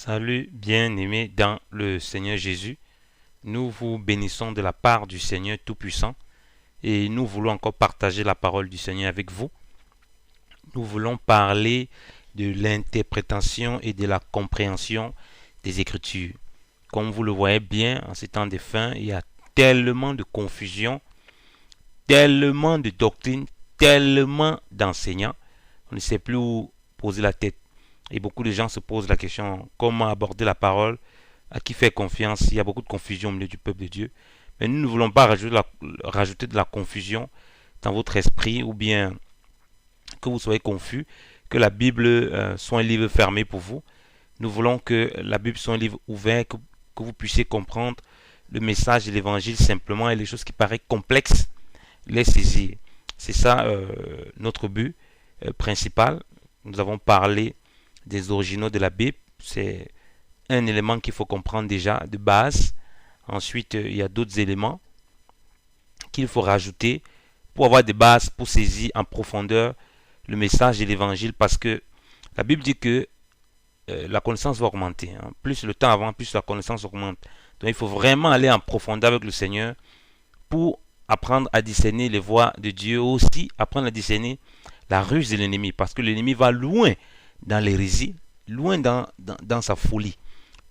Salut bien-aimés dans le Seigneur Jésus. Nous vous bénissons de la part du Seigneur Tout-Puissant et nous voulons encore partager la parole du Seigneur avec vous. Nous voulons parler de l'interprétation et de la compréhension des Écritures. Comme vous le voyez bien, en ces temps de fin, il y a tellement de confusion, tellement de doctrines, tellement d'enseignants. On ne sait plus où poser la tête. Et beaucoup de gens se posent la question comment aborder la parole, à qui faire confiance. Il y a beaucoup de confusion au milieu du peuple de Dieu. Mais nous ne voulons pas rajouter de la confusion dans votre esprit ou bien que vous soyez confus, que la Bible soit un livre fermé pour vous. Nous voulons que la Bible soit un livre ouvert, que vous puissiez comprendre le message de l'évangile simplement et les choses qui paraissent complexes, les saisir. C'est ça notre but principal. Nous avons parlé des originaux de la Bible. C'est un élément qu'il faut comprendre déjà de base. Ensuite, il y a d'autres éléments qu'il faut rajouter pour avoir des bases, pour saisir en profondeur le message de l'évangile, parce que la Bible dit que la connaissance va augmenter. Plus le temps avance, plus la connaissance augmente. Donc il faut vraiment aller en profondeur avec le Seigneur pour apprendre à discerner les voies de Dieu, aussi apprendre à discerner la ruse de l'ennemi, parce que l'ennemi va loin dans l'hérésie, loin dans sa folie.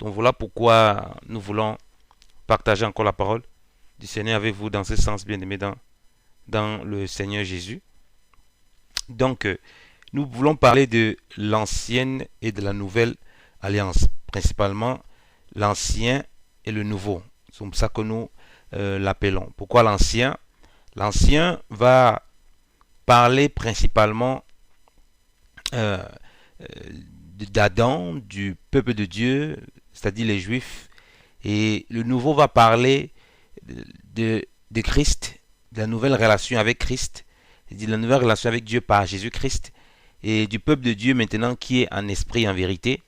Donc voilà pourquoi nous voulons partager encore la parole du Seigneur avec vous dans ce sens, bien-aimés, dans le Seigneur Jésus. Donc, nous voulons parler de l'ancienne et de la nouvelle alliance, principalement l'ancien et le nouveau. C'est comme ça que nous l'appelons. Pourquoi l'ancien? L'ancien va parler principalement d'Adam, du peuple de Dieu, c'est-à-dire les Juifs, et le nouveau va parler de Christ, de la nouvelle relation avec Christ, de la nouvelle relation avec Dieu par Jésus-Christ, et du peuple de Dieu maintenant qui est en esprit et en vérité,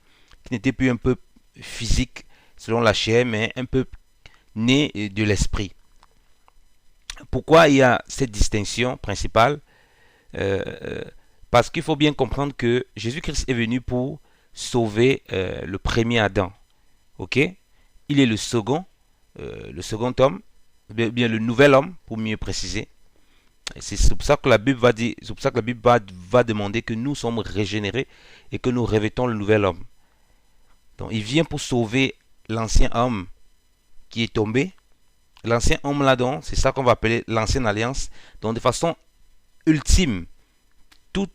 qui n'était plus un peuple physique selon la chair, mais un peuple né de l'esprit. Pourquoi il y a cette distinction principale? Parce qu'il faut bien comprendre que Jésus-Christ est venu pour sauver le premier Adam. Ok? Il est le second homme, bien le nouvel homme, pour mieux préciser. C'est pour ça que la Bible va dire, c'est pour ça que la Bible va demander que nous sommes régénérés et que nous revêtons le nouvel homme. Donc, il vient pour sauver l'ancien homme qui est tombé. L'ancien homme là-dedans, c'est ça qu'on va appeler l'ancienne alliance. Donc, de façon ultime, tout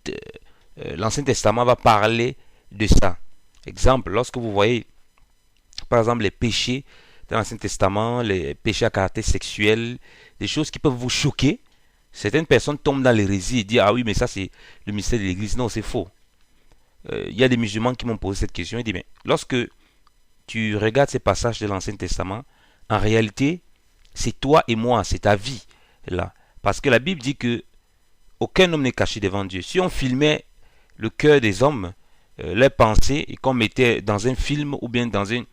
l'Ancien Testament va parler de ça. Exemple, lorsque vous voyez, par exemple, les péchés dans l'Ancien Testament, les péchés à caractère sexuel, des choses qui peuvent vous choquer, certaines personnes tombent dans l'hérésie et disent ah oui, mais ça c'est le mystère de l'Église. Non, c'est faux. Il y a des musulmans qui m'ont posé cette question et disent mais lorsque tu regardes ces passages de l'Ancien Testament, en réalité, c'est toi et moi, c'est ta vie là. Parce que la Bible dit que aucun homme n'est caché devant Dieu. Si on filmait le cœur des hommes, leurs pensées, et qu'on mettait dans un film ou bien dans une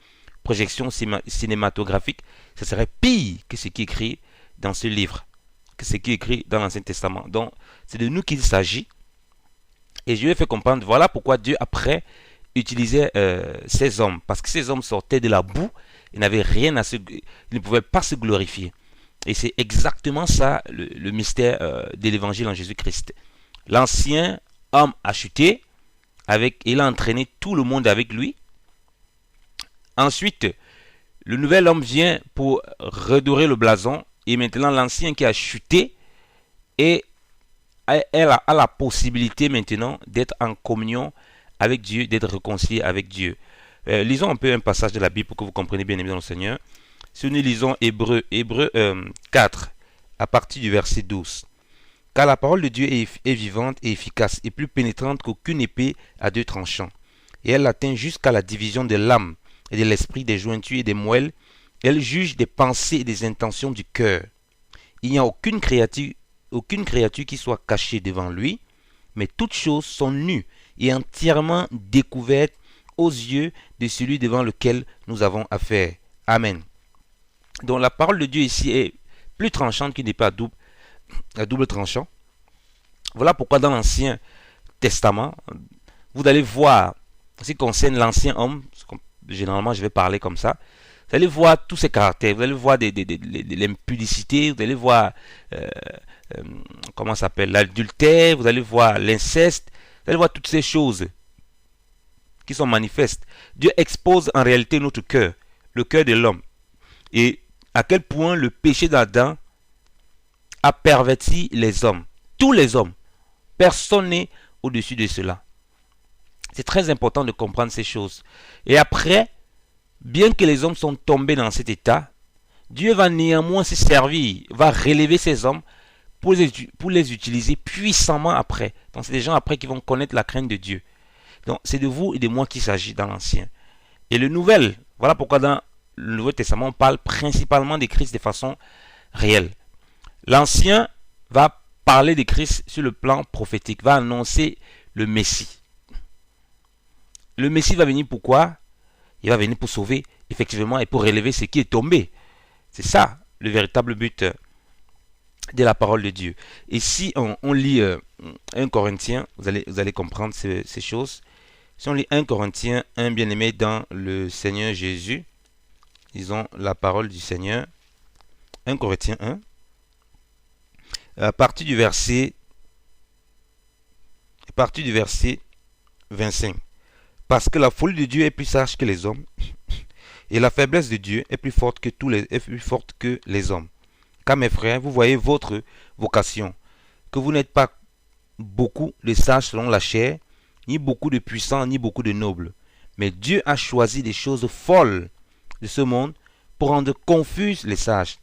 projection cinématographique, ce serait pire que ce qui est écrit dans ce livre, que ce qui est écrit dans l'Ancien Testament. Donc, c'est de nous qu'il s'agit. Et je lui ai fait comprendre, voilà pourquoi Dieu, après, utilisait ces hommes. Parce que ces hommes sortaient de la boue, ils n'avaient rien à ils ne pouvaient pas se glorifier. Et c'est exactement ça le mystère de l'évangile en Jésus-Christ. L'ancien homme a chuté, il a entraîné tout le monde avec lui. Ensuite, le nouvel homme vient pour redorer le blason. Et maintenant, l'ancien qui a chuté a la possibilité maintenant d'être en communion avec Dieu, d'être réconcilié avec Dieu. Lisons un peu un passage de la Bible pour que vous compreniez bien évidemment le Seigneur. Si nous lisons Hébreux 4, à partir du verset 12. Car la parole de Dieu est vivante et efficace, et plus pénétrante qu'aucune épée à deux tranchants. Et elle atteint jusqu'à la division de l'âme et de l'esprit, des jointures et des moelles. Elle juge des pensées et des intentions du cœur. Il n'y a aucune créature qui soit cachée devant lui, mais toutes choses sont nues et entièrement découvertes aux yeux de celui devant lequel nous avons affaire. Amen. Donc la parole de Dieu ici est plus tranchante qu'une épée à double tranchant. Voilà pourquoi dans l'Ancien Testament, vous allez voir, en ce qui concerne l'ancien homme, généralement je vais parler comme ça, vous allez voir tous ces caractères, vous allez voir l'impudicité, vous allez voir, euh, comment ça s'appelle, l'adultère, vous allez voir l'inceste, vous allez voir toutes ces choses qui sont manifestes. Dieu expose en réalité notre cœur, le cœur de l'homme, et à quel point le péché d'Adam a perverti les hommes, tous les hommes. Personne n'est au-dessus de cela. C'est très important de comprendre ces choses. Et après, bien que les hommes sont tombés dans cet état, Dieu va néanmoins se servir, va relever ces hommes pour les utiliser puissamment après. Donc c'est des gens après qui vont connaître la crainte de Dieu. Donc c'est de vous et de moi qu'il s'agit dans l'Ancien. Et le Nouvel, voilà pourquoi dans le Nouveau Testament, on parle principalement de Christ de façon réelle. L'Ancien va parler de Christ sur le plan prophétique, va annoncer le Messie. Le Messie va venir pourquoi? Il va venir pour sauver, effectivement, et pour relever ce qui est tombé. C'est ça, le véritable but de la parole de Dieu. Et si on lit 1 Corinthiens, vous allez comprendre ces choses. Si on lit 1 Corinthiens 1, bien-aimé dans le Seigneur Jésus, disons la parole du Seigneur, 1 Corinthiens 1, à partir du verset 25. Parce que la folie de Dieu est plus sage que les hommes, et la faiblesse de Dieu est plus forte que les hommes. Car mes frères, vous voyez votre vocation, que vous n'êtes pas beaucoup de sages selon la chair, ni beaucoup de puissants, ni beaucoup de nobles. Mais Dieu a choisi des choses folles de ce monde pour rendre confuses les sages.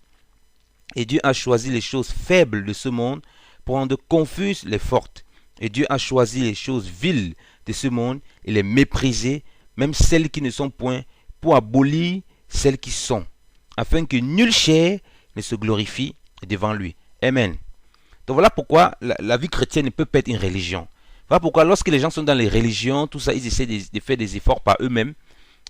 Et Dieu a choisi les choses faibles de ce monde pour rendre confuses les fortes. Et Dieu a choisi les choses viles de ce monde et les mépriser, même celles qui ne sont point, pour abolir celles qui sont, afin que nulle chair ne se glorifie devant lui. Amen. Donc voilà pourquoi la vie chrétienne ne peut pas être une religion. Voilà pourquoi lorsque les gens sont dans les religions, tout ça, ils essaient de faire des efforts par eux-mêmes.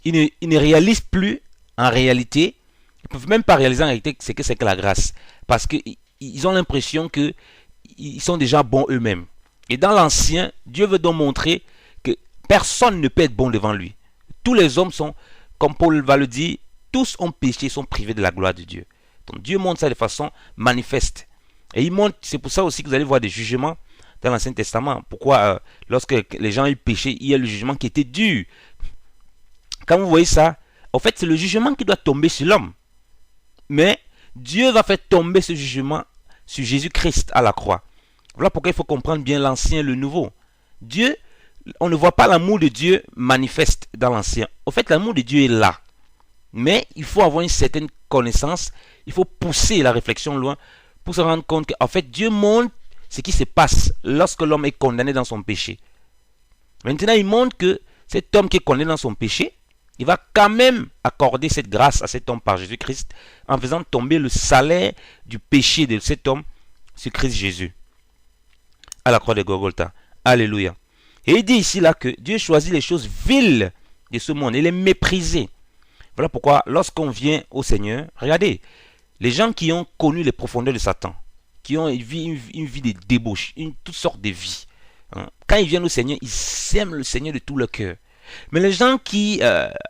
Ils ne réalisent plus en réalité, ils ne peuvent même pas réaliser en réalité ce que c'est que la grâce. Parce qu'ils ont l'impression qu'ils sont déjà bons eux-mêmes. Et dans l'Ancien, Dieu veut donc montrer que personne ne peut être bon devant lui. Tous les hommes sont, comme Paul va le dire, tous ont péché, sont privés de la gloire de Dieu. Donc Dieu montre ça de façon manifeste. Et il montre, c'est pour ça aussi que vous allez voir des jugements dans l'Ancien Testament. Pourquoi lorsque les gens ont péché, il y a le jugement qui était dur. Quand vous voyez ça, en fait c'est le jugement qui doit tomber sur l'homme. Mais Dieu va faire tomber ce jugement sur Jésus-Christ à la croix. Voilà pourquoi il faut comprendre bien l'Ancien et le Nouveau. Dieu, on ne voit pas l'amour de Dieu manifeste dans l'Ancien. En fait, l'amour de Dieu est là. Mais il faut avoir une certaine connaissance. Il faut pousser la réflexion loin pour se rendre compte qu'en fait, Dieu montre ce qui se passe lorsque l'homme est condamné dans son péché. Maintenant, il montre que cet homme qui est condamné dans son péché, il va quand même accorder cette grâce à cet homme par Jésus-Christ en faisant tomber le salaire du péché de cet homme sur Christ Jésus à la croix de Golgotha. Alléluia. Et il dit ici là que Dieu choisit les choses viles de ce monde et les mépriser. Voilà pourquoi lorsqu'on vient au Seigneur, regardez, les gens qui ont connu les profondeurs de Satan, qui ont une vie de débauche, toutes sortes de vies, quand ils viennent au Seigneur, ils aiment le Seigneur de tout leur cœur. Mais les gens qui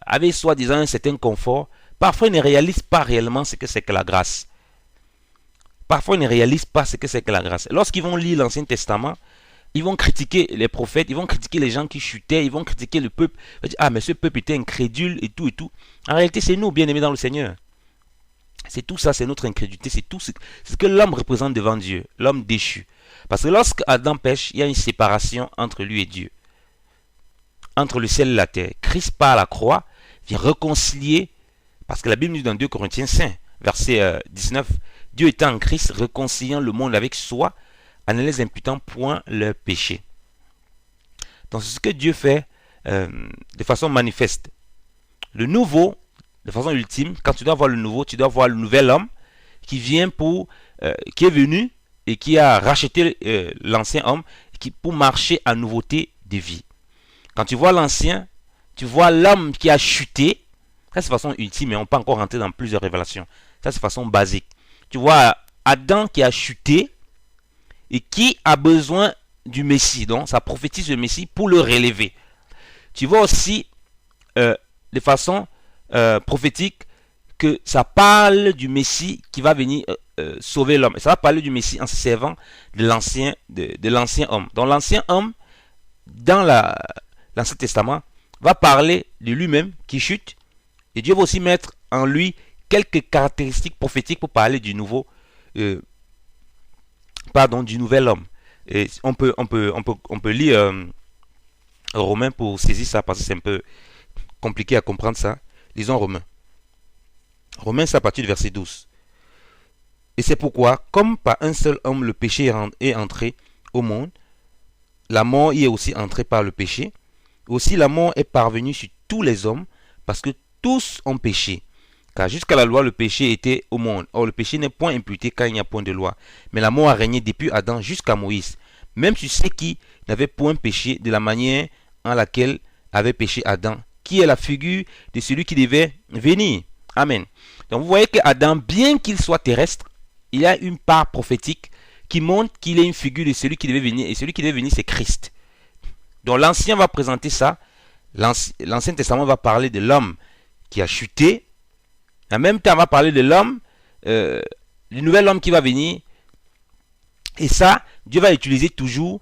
avaient soi-disant un certain confort, parfois ils ne réalisent pas réellement ce que c'est que la grâce. Parfois ils ne réalisent pas ce que c'est que la grâce. Lorsqu'ils vont lire l'Ancien Testament, ils vont critiquer les prophètes, ils vont critiquer les gens qui chutaient, ils vont critiquer le peuple. Ils vont dire, ah mais ce peuple était incrédule et tout et tout. En réalité c'est nous bien aimés dans le Seigneur. C'est tout ça, c'est notre incrédulité, c'est tout ce que l'homme représente devant Dieu, l'homme déchu. Parce que lorsque Adam pêche, il y a une séparation entre lui et Dieu. Entre le ciel et la terre. Christ par la croix vient réconcilier, parce que la Bible dit dans 2 Corinthiens 5, verset 19, Dieu était en Christ réconciliant le monde avec soi, en ne les imputant point leurs péchés. Donc c'est ce que Dieu fait de façon manifeste. Le nouveau, de façon ultime, quand tu dois voir le nouveau, tu dois voir le nouvel homme qui vient qui est venu et qui a racheté l'ancien homme pour marcher à nouveauté de vie. Quand tu vois l'ancien, tu vois l'homme qui a chuté. Ça c'est de façon ultime, mais on peut encore rentrer dans plusieurs révélations. Ça c'est de façon basique. Tu vois Adam qui a chuté et qui a besoin du Messie. Donc ça prophétise le Messie pour le relever. Tu vois aussi des de façon prophétique que ça parle du Messie qui va venir sauver l'homme. Et ça va parler du Messie en se servant de l'ancien homme. Donc l'ancien homme, dans l'Ancien Testament, va parler de lui-même qui chute. Et Dieu va aussi mettre en lui quelques caractéristiques prophétiques pour parler du du nouvel homme. Et on peut lire Romains pour saisir ça parce que c'est un peu compliqué à comprendre ça. Lisons Romains. Romains, c'est à partir du verset 12. Et c'est pourquoi, comme par un seul homme le péché est entré au monde, la mort y est aussi entrée par le péché. Aussi la mort est parvenue sur tous les hommes parce que tous ont péché. Car jusqu'à la loi, le péché était au monde. Or, le péché n'est point imputé car il n'y a point de loi. Mais la mort a régné depuis Adam jusqu'à Moïse. Même sur ceux qui n'avaient point péché de la manière en laquelle avait péché Adam, qui est la figure de celui qui devait venir. Amen. Donc vous voyez que Adam, bien qu'il soit terrestre, il y a une part prophétique qui montre qu'il est une figure de celui qui devait venir. Et celui qui devait venir, c'est Christ. Donc l'Ancien va présenter ça. L'Ancien Testament va parler de l'homme qui a chuté. En même temps, on va parler de l'homme, du nouvel homme qui va venir. Et ça, Dieu va utiliser toujours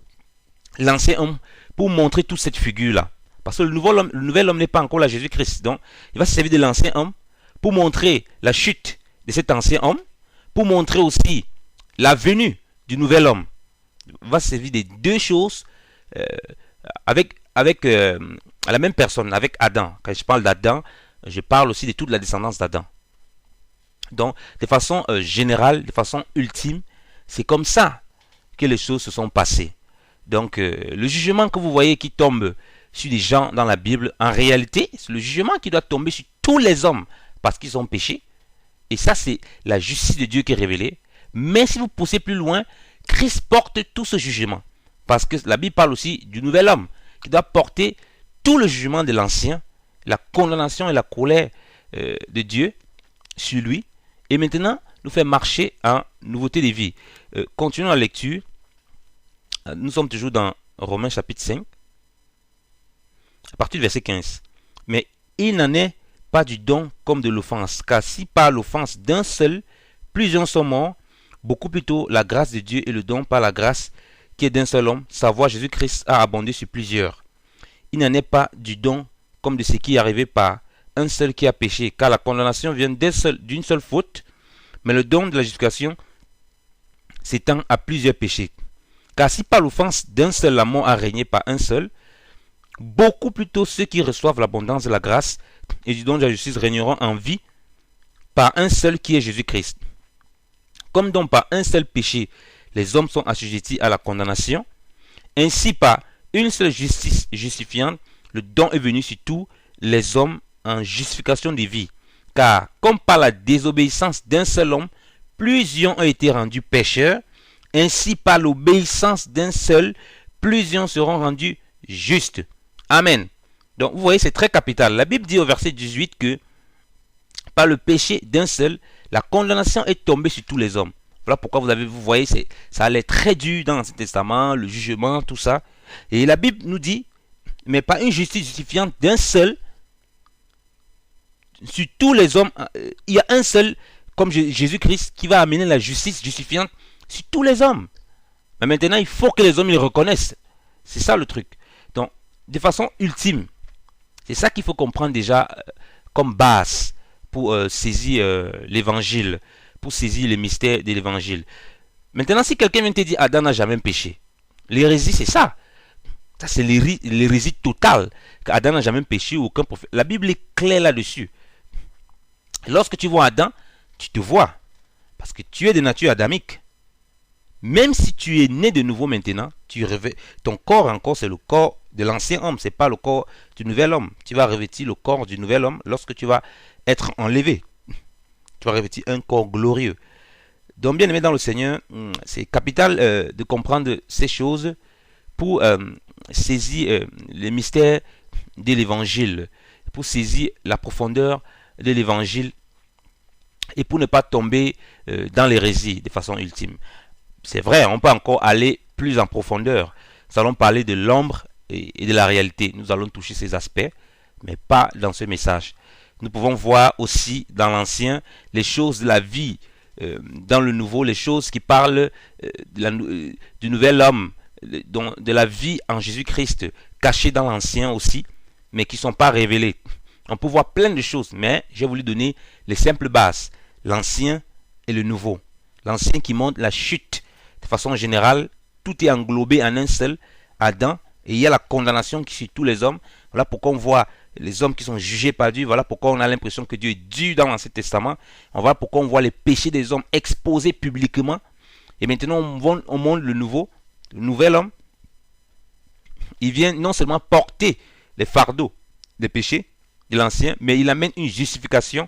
l'ancien homme pour montrer toute cette figure-là. Parce que le nouvel homme n'est pas encore là, Jésus-Christ. Donc, il va se servir de l'ancien homme pour montrer la chute de cet ancien homme, pour montrer aussi la venue du nouvel homme. Il va se servir des deux choses avec la même personne, avec Adam. Quand je parle d'Adam, je parle aussi de toute la descendance d'Adam. Donc, de façon générale, de façon ultime, c'est comme ça que les choses se sont passées. Donc, le jugement que vous voyez qui tombe sur des gens dans la Bible, en réalité, c'est le jugement qui doit tomber sur tous les hommes parce qu'ils ont péché. Et ça, c'est la justice de Dieu qui est révélée. Mais si vous poussez plus loin, Christ porte tout ce jugement. Parce que la Bible parle aussi du nouvel homme qui doit porter tout le jugement de l'ancien, la condamnation et la colère de Dieu sur lui. Et maintenant, nous faire marcher en nouveauté de vie. Continuons la lecture. Nous sommes toujours dans Romains chapitre 5, à partir du verset 15. Mais il n'en est pas du don comme de l'offense, car si par l'offense d'un seul, plusieurs sont morts, beaucoup plutôt la grâce de Dieu et le don par la grâce qui est d'un seul homme, savoir Jésus-Christ a abondé sur plusieurs. Il n'en est pas du don comme de ce qui est arrivé par un seul qui a péché, car la condamnation vient d'une seule faute, mais le don de la justification s'étend à plusieurs péchés. Car si par l'offense d'un seul la mort a régné par un seul, beaucoup plutôt ceux qui reçoivent l'abondance de la grâce et du don de la justice régneront en vie par un seul qui est Jésus-Christ. Comme donc par un seul péché, les hommes sont assujettis à la condamnation, ainsi par une seule justice justifiante, le don est venu sur tous les hommes en justification des vies. Car comme par la désobéissance d'un seul homme, plusieurs ont été rendus pécheurs, ainsi par l'obéissance d'un seul, plusieurs seront rendus justes. Amen. Donc vous voyez, c'est très capital. La Bible dit au verset 18 que par le péché d'un seul, la condamnation est tombée sur tous les hommes. Voilà pourquoi vous voyez, ça allait très dur dans l'Ancien Testament, le jugement, tout ça. Et la Bible nous dit, mais pas une justice justifiante d'un seul, sur tous les hommes, il y a un seul, comme Jésus-Christ, qui va amener la justice justifiante sur tous les hommes. Mais maintenant, il faut que les hommes le reconnaissent. C'est ça le truc. Donc, de façon ultime, c'est ça qu'il faut comprendre déjà comme base pour saisir l'évangile, pour saisir le mystère de l'évangile. Maintenant, si quelqu'un vient te dire Adam n'a jamais péché, l'hérésie, c'est ça. Ça, c'est l'hérésie totale. Qu'Adam n'a jamais péché, aucun prophète. La Bible est claire là-dessus. Lorsque tu vois Adam, tu te vois. Parce que tu es de nature adamique. Même si tu es né de nouveau maintenant, ton corps encore, c'est le corps de l'ancien homme. Ce n'est pas le corps du nouvel homme. Tu vas revêtir le corps du nouvel homme lorsque tu vas être enlevé. Tu vas revêtir un corps glorieux. Donc, bien aimé dans le Seigneur, c'est capital de comprendre ces choses pour saisir les mystères de l'évangile, pour saisir la profondeur de l'évangile et pour ne pas tomber dans l'hérésie de façon ultime. C'est vrai, on peut encore aller plus en profondeur. Nous allons parler de l'ombre et de la réalité. Nous allons toucher ces aspects. mais pas dans ce message. Nous pouvons voir aussi dans l'Ancien les choses de la vie, dans le Nouveau les choses qui parlent du nouvel homme, de la vie en Jésus-Christ, cachées dans l'Ancien aussi, mais qui ne sont pas révélées. On peut voir plein de choses, mais j'ai voulu donner les simples bases, l'Ancien et le Nouveau. L'Ancien qui montre la chute. De façon générale, tout est englobé en un seul, Adam, et il y a la condamnation qui suit tous les hommes. Voilà pourquoi on voit les hommes qui sont jugés par Dieu. Voilà pourquoi on a l'impression que Dieu est dur dans l'Ancien Testament. Voilà pourquoi on voit les péchés des hommes exposés publiquement. Et maintenant, on montre le nouvel homme. Il vient non seulement porter les fardeaux des péchés de l'Ancien, mais il amène une justification.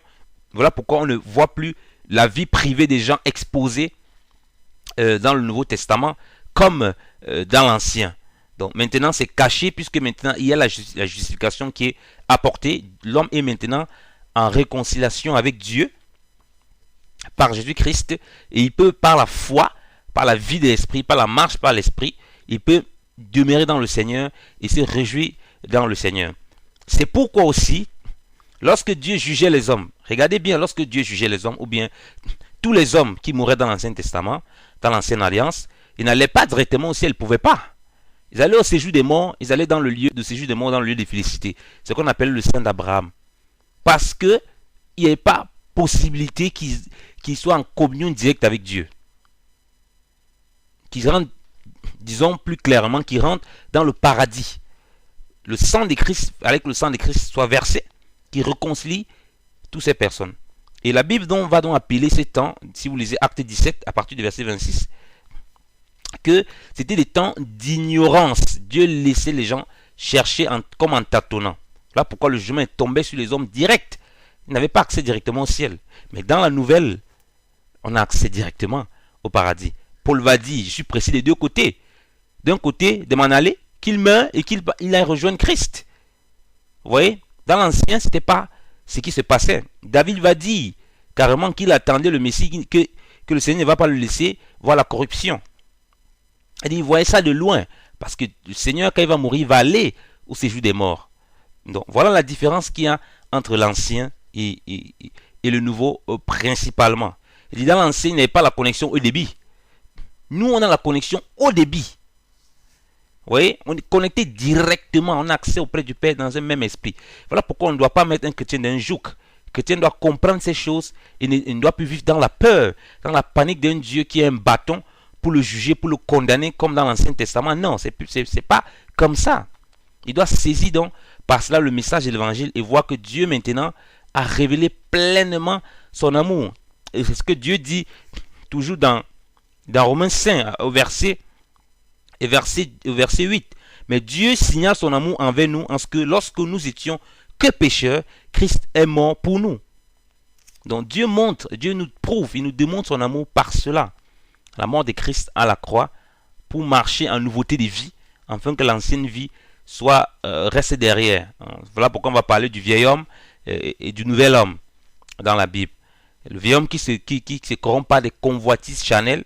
Voilà pourquoi on ne voit plus la vie privée des gens exposée dans le Nouveau Testament comme dans l'Ancien. Donc maintenant c'est caché puisque maintenant il y a la justification qui est apportée. L'homme est maintenant en réconciliation avec Dieu par Jésus-Christ et il peut par la foi, par la vie de l'esprit, par la marche par l'esprit, il peut demeurer dans le Seigneur et se réjouir dans le Seigneur. C'est pourquoi aussi lorsque Dieu jugeait les hommes, regardez bien, lorsque Dieu jugeait les hommes ou bien tous les hommes qui mouraient dans l'Ancien Testament, dans l'Ancienne Alliance, ils n'allaient pas directement au ciel, ils ne pouvaient pas. Ils allaient au séjour des morts, ils allaient dans le lieu de séjour des morts, dans le lieu de félicité. C'est ce qu'on appelle le sein d'Abraham. Parce qu'il n'y avait pas possibilité qu'ils soient en communion directe avec Dieu. Qu'ils rentrent, disons plus clairement, qu'ils rentrent dans le paradis. Le sang de Christ, avec le sang de Christ, soit versé, qui réconcilie toutes ces personnes. Et la Bible va donc appeler ces temps, si vous lisez Acte 17, à partir du verset 26, que c'était des temps d'ignorance. Dieu laissait les gens chercher comme en tâtonnant. Là pourquoi le jugement est tombé sur les hommes direct. Ils n'avaient pas accès directement au ciel. Mais dans la nouvelle, on a accès directement au paradis. Paul va dire, je suis pressé des deux côtés. D'un côté, de m'en aller, qu'il meure et qu'il aille rejoindre Christ. Vous voyez, dans l'Ancien, ce n'était pas ce qui se passait. David va dire carrément qu'il attendait le Messie, que le Seigneur ne va pas le laisser voir la corruption. Il voyait ça de loin, parce que le Seigneur, quand il va mourir, il va aller au séjour des morts. Donc, voilà la différence qu'il y a entre l'Ancien et le Nouveau, principalement. Il dit, dans l'Ancien, il n'y avait pas la connexion au débit. Nous, on a la connexion au débit. Vous voyez, on est connecté directement, on a accès auprès du Père dans un même esprit. Voilà pourquoi on ne doit pas mettre un chrétien dans un joug. Le chrétien doit comprendre ces choses et ne doit plus vivre dans la peur, dans la panique d'un Dieu qui est un bâton pour le juger, pour le condamner comme dans l'Ancien Testament. Non, c'est pas comme ça. Il doit saisir donc par cela le message de l'Évangile et voir que Dieu maintenant a révélé pleinement son amour. Et c'est ce que Dieu dit toujours dans Romains 5 au verset 8. Mais Dieu signale son amour envers nous en ce que lorsque nous étions que pécheurs, Christ est mort pour nous. Donc Dieu nous prouve, il nous démontre son amour par cela. La mort de Christ à la croix pour marcher en nouveauté de vie, afin que l'ancienne vie soit restée derrière. Voilà pourquoi on va parler du vieil homme et du nouvel homme dans la Bible. Le vieil homme qui se corrompt par des convoitises charnelles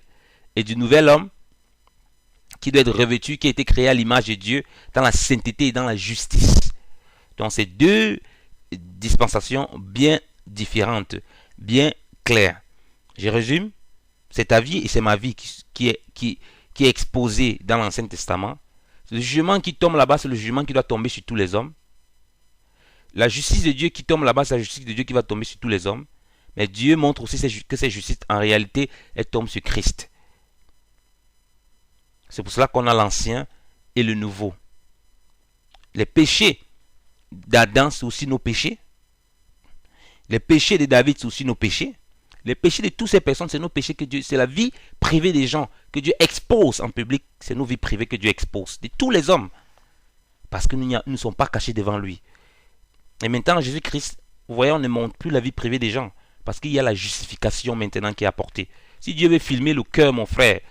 et du nouvel homme qui doit être revêtu, qui a été créé à l'image de Dieu dans la sainteté et dans la justice. Donc c'est deux dispensations bien différentes, bien claires. Je résume, c'est ta vie et c'est ma vie qui est exposée dans l'Ancien Testament. Le jugement qui tombe là-bas, c'est le jugement qui doit tomber sur tous les hommes. La justice de Dieu qui tombe là-bas, c'est la justice de Dieu qui va tomber sur tous les hommes. Mais Dieu montre aussi que cette justice, en réalité, elle tombe sur Christ. C'est pour cela qu'on a l'Ancien et le Nouveau. Les péchés d'Adam, c'est aussi nos péchés. Les péchés de David, c'est aussi nos péchés. Les péchés de toutes ces personnes, c'est nos péchés que Dieu, c'est la vie privée des gens que Dieu expose en public. C'est nos vies privées que Dieu expose, de tous les hommes. Parce que nous ne sommes pas cachés devant lui. Et maintenant, Jésus-Christ, vous voyez, on ne montre plus la vie privée des gens. Parce qu'il y a la justification maintenant qui est apportée. Si Dieu veut filmer le cœur, mon frère,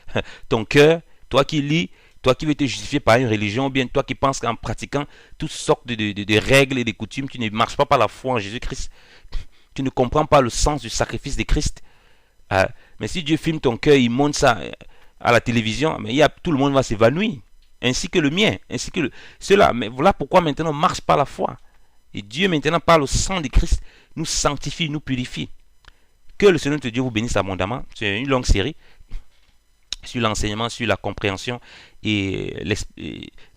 ton cœur, toi qui lis, toi qui veux te justifier par une religion, ou bien toi qui penses qu'en pratiquant toutes sortes de règles et de coutumes, tu ne marches pas par la foi en Jésus-Christ. Tu ne comprends pas le sens du sacrifice de Christ. Mais si Dieu filme ton cœur, il montre ça à la télévision, mais tout le monde va s'évanouir. Ainsi que le mien, ainsi que cela. Mais voilà pourquoi maintenant on marche par la foi. Et Dieu maintenant, par le sang de Christ, nous sanctifie, nous purifie. Que le Seigneur notre Dieu vous bénisse abondamment. C'est une longue série sur l'enseignement, sur la compréhension et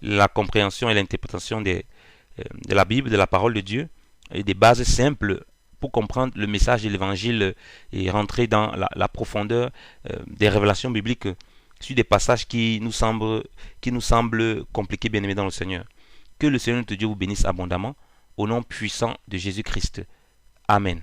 la compréhension et l'interprétation de la Bible, de la parole de Dieu, et des bases simples pour comprendre le message de l'évangile et rentrer dans la profondeur des révélations bibliques sur des passages qui nous semblent compliqués, bien aimés dans le Seigneur. Que le Seigneur notre Dieu vous bénisse abondamment au nom puissant de Jésus-Christ. Amen.